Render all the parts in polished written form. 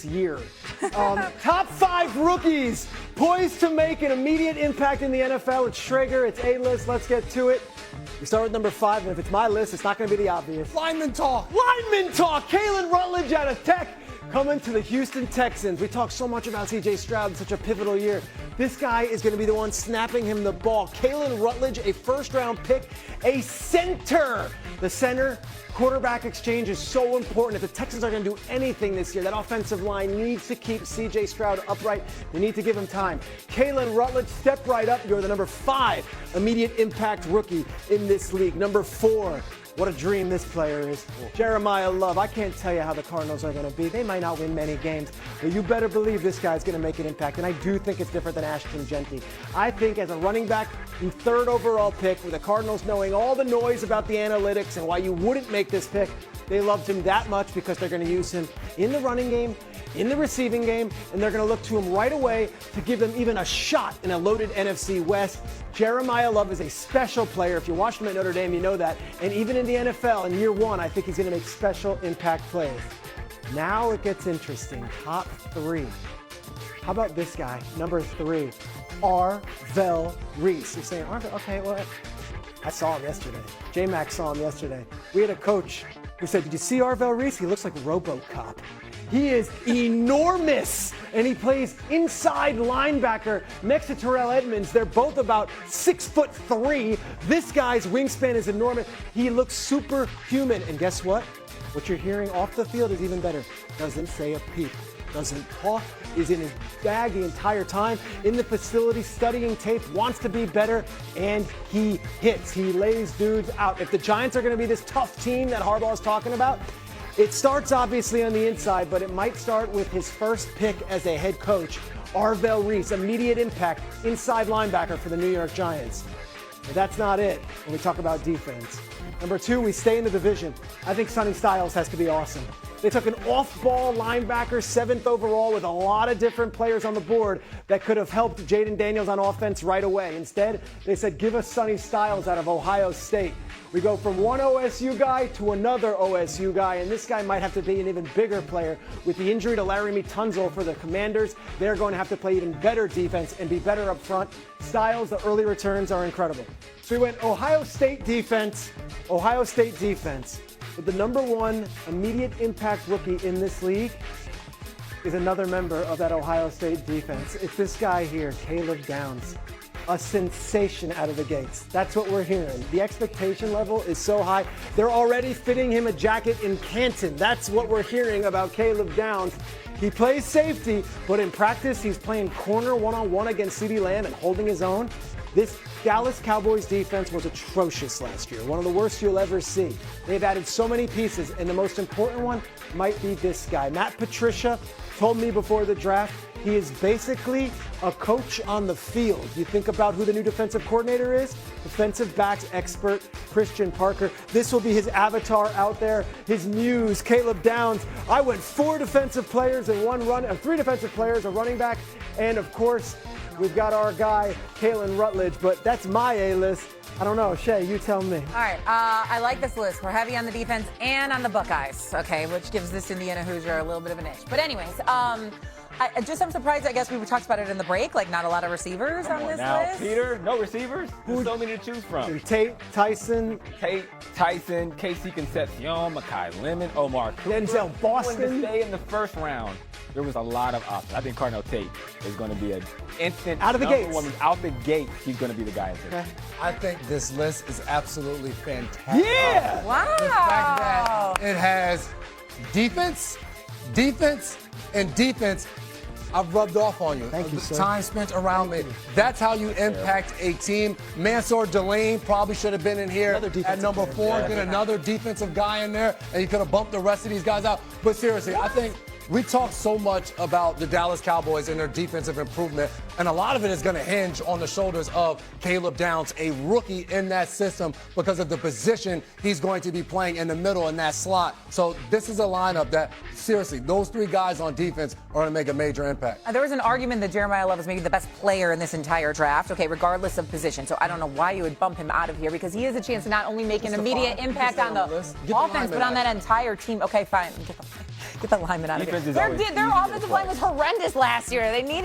this year. Top 5 rookies poised to make an immediate impact in the NFL. It's Schrager, it's A-list. Let's get to it. We start with number 5, and if it's my list, it's not going to be the obvious. Lineman talk. Lineman talk. Kalen Rutledge out of Tech coming to the Houston Texans. We talk so much about C.J. Stroud in such a pivotal year. This guy is going to be the one snapping him the ball. Kalen Rutledge, a first-round pick, a center. The center quarterback exchange is so important. If the Texans are going to do anything this year, that offensive line needs to keep C.J. Stroud upright. They need to give him time. Kalen Rutledge, step right up. You're the number 5 immediate impact rookie in this league. Number 4. What a dream this player is. Jeremiah Love. I can't tell you how the Cardinals are going to be. They might not win many games, but you better believe this guy's going to make an impact. And I do think it's different than Ashton Genty. I think as a running back, the 3rd overall pick, with the Cardinals knowing all the noise about the analytics and why you wouldn't make this pick, they loved him that much because they're going to use him in the running game, in the receiving game, and they're going to look to him right away to give them even a shot in a loaded NFC West. Jeremiah Love is a special player. If you watched him at Notre Dame, you know that. And even in the NFL, in year 1, I think he's going to make special impact plays. Now it gets interesting. Top 3. How about this guy, number 3, Arvell Reese. You're saying, Arvell, okay, well, I saw him yesterday. J-Mac saw him yesterday. We had a coach who said, did you see Arvell Reese? He looks like RoboCop. He is enormous, and he plays inside linebacker next to Terrell Edmonds. They're both about 6'3". This guy's wingspan is enormous. He looks superhuman, and guess what? What you're hearing off the field is even better. Doesn't say a peep. Doesn't talk, is in his bag the entire time, in the facility studying tape, wants to be better, and he hits. He lays dudes out. If the Giants are going to be this tough team that Harbaugh is talking about, it starts obviously on the inside, but it might start with his first pick as a head coach, Arvell Reese, immediate impact, inside linebacker for the New York Giants. But that's not it when we talk about defense. Number 2, we stay in the division. I think Sonny Styles has to be awesome. They took an off-ball linebacker, 7th overall, with a lot of different players on the board that could have helped Jaden Daniels on offense right away. Instead, they said, give us Sonny Styles out of Ohio State. We go from one OSU guy to another OSU guy, and this guy might have to be an even bigger player. With the injury to Laramie Tunsil for the Commanders, they're going to have to play even better defense and be better up front. Styles, the early returns are incredible. So we went Ohio State defense, but the number 1 immediate impact rookie in this league is another member of that Ohio State defense. It's this guy here, Caleb Downs. A sensation out of the gates. That's what we're hearing. The expectation level is so high. They're already fitting him a jacket in Canton. That's what we're hearing about Caleb Downs. He plays safety, but in practice, he's playing corner one-on-one against CeeDee Lamb and holding his own. This Dallas Cowboys defense was atrocious last year, one of the worst you'll ever see. They've added so many pieces, and the most important one might be this guy. Matt Patricia told me before the draft, he is basically a coach on the field. You think about who the new defensive coordinator is? Defensive backs expert Christian Parker. This will be his avatar out there, his muse, Caleb Downs. I went 4 defensive players and 3 defensive players, a running back, and of course, we've got our guy, Kalen Rutledge, but that's my A-list. I don't know. Shay, you tell me. All right. I like this list. We're heavy on the defense and on the Buckeyes, okay, which gives this Indiana Hoosier a little bit of an edge. But anyways, I'm surprised. I guess we talked about it in the break. Like, not a lot of receivers on this list. Peter, no receivers. There's so many to choose from. Tate, Tyson, Casey Concepcion, Mekhi Lemon, Omar Cooper. Denzel Boston. To stay in the first round, there was a lot of options. I think Cardinal Tate is going to be an instant out of the gates. Out the gate, he's going to be the guy. Okay. I think this list is absolutely fantastic. Yeah! Wow! The fact that it has defense, and defense. I've rubbed off on you. Thank you, sir. Time spent around me. That's how you impact a team. Mansour Delane probably should have been in here at number 4. Get another defensive guy in there, and you could have bumped the rest of these guys out. But seriously, I think we talk so much about the Dallas Cowboys and their defensive improvement, and a lot of it is going to hinge on the shoulders of Caleb Downs, a rookie in that system, because of the position he's going to be playing in the middle in that slot. So this is a lineup that, seriously, those 3 guys on defense are going to make a major impact. There was an argument that Jeremiah Love is maybe the best player in this entire draft, okay, regardless of position. So I don't know why you would bump him out of here, because he has a chance to not only make an immediate impact on the offense, but on that entire team. Okay, fine. Get the lineman out of here. Defense is Their always easy to offensive line play. was horrendous last year. They need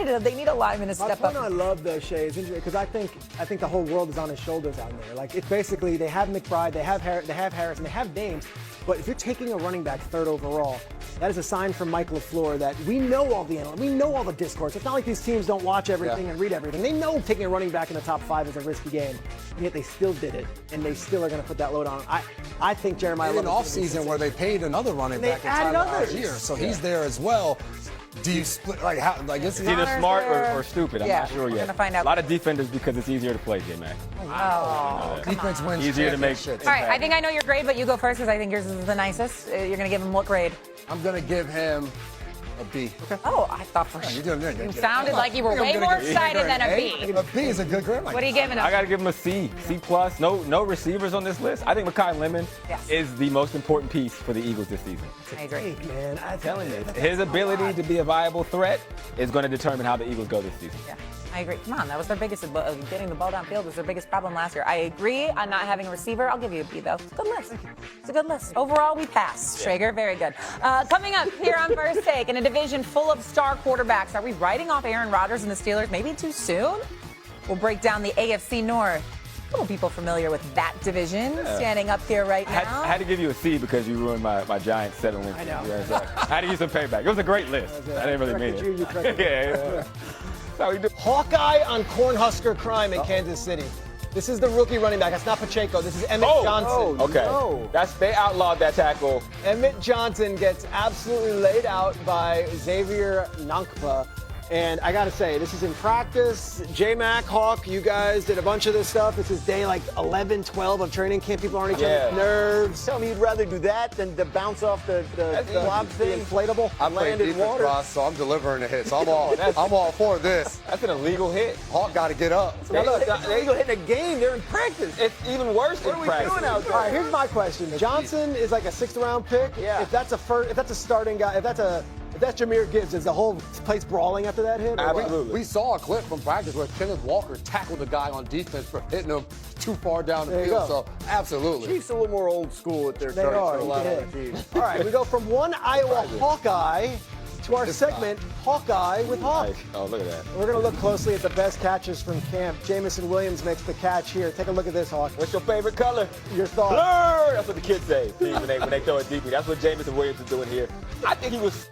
a lineman to My step point up. I love though, Shay, is because I think the whole world is on his shoulders out there. Like it's basically they have McBride, they have Harris, and they have names. But if you're taking a running back 3rd overall, that is a sign from Mike LaFleur that we know all the analytics, we know all the discourse. It's not like these teams don't watch everything and read everything. They know taking a running back in the top 5 is a risky game, and yet they still did it, and they still are going to put that load on. I think Jeremiah In an Love is gonna be offseason where they paid another running And they back in added Tyler others. Algier, so he's there as well. Do you split like how? Like it's It's either Connors smart there. or stupid. I'm Yeah, not sure we're yet. gonna find out. A lot of defenders because it's easier to play, J-Mac. Oh, defense wins Easier to make. championships. all right. I think I know your grade, but you go first because I think yours is the nicest. You're gonna give him what grade? I'm gonna give him a B. Okay. Oh, I thought for sure. You sounded like you were way more excited than a B. A B is a good grade. What are you giving him? I got to give him a C, C+. No receivers on this list. I think Mekhi Lemon Yes. is the most important piece for the Eagles this season. I agree. man. I'm telling you. His ability to be a viable threat is going to determine how the Eagles go this season. Yeah, I agree. Come on, that was their biggest, getting the ball downfield was their biggest problem last year. I agree on not having a receiver. I'll give you a B, though. It's a good list. It's a good list. Overall, we pass. Traeger, very good. Coming up here on First Take, in a division full of star quarterbacks, are we writing off Aaron Rodgers and the Steelers maybe too soon? We'll break down the AFC North. A couple people familiar with that division standing up here right now. I had to give you a C because you ruined my Giants settling. I know. Yeah, so I had to use some payback. It was a great list. I didn't really mean Corrected it. you corrected me. yeah. That's how we do. Hawkeye on Cornhusker crime in Kansas City. This is the rookie running back. That's not Pacheco. This is Emmett Johnson. Okay. They outlawed that tackle. Emmett Johnson gets absolutely laid out by Xavier Nankpa. And I got to say, this is in practice. J-Mac, Hawk, you guys did a bunch of this stuff. This is day like 11, 12 of training camp. People are on each other's nerves. Tell me you'd rather do that than to bounce off the blob The thing. inflatable. I play Land in defense, water. Ross, so I'm delivering the hits. I'm all for this. That's an illegal hit. Hawk got to get up. Now look, they go hit a game. They're in practice. It's even worse What in are we practice. doing out there? All right, here's my question. Johnson is like a 6th round pick. Yeah. If that's a starting guy, if that's Jameer Gibbs, is the whole place brawling after that hit? Or what? Absolutely. We saw a clip from practice where Kenneth Walker tackled a guy on defense for hitting him too far down the There you field. go. So absolutely. Chiefs a little more old school with their They starting are. for a lot you of did. the teams. All right, we go from one Iowa Hawkeye to our segment, Hawkeye with Hawk. Nice. Oh, look at that. We're going to look closely at the best catches from camp. Jamison Williams makes the catch here. Take a look at this, Hawk. What's your favorite color? Your thoughts? Blur! That's what the kids say, Steve, when they throw it deeply. That's what Jamison Williams is doing here. I think he was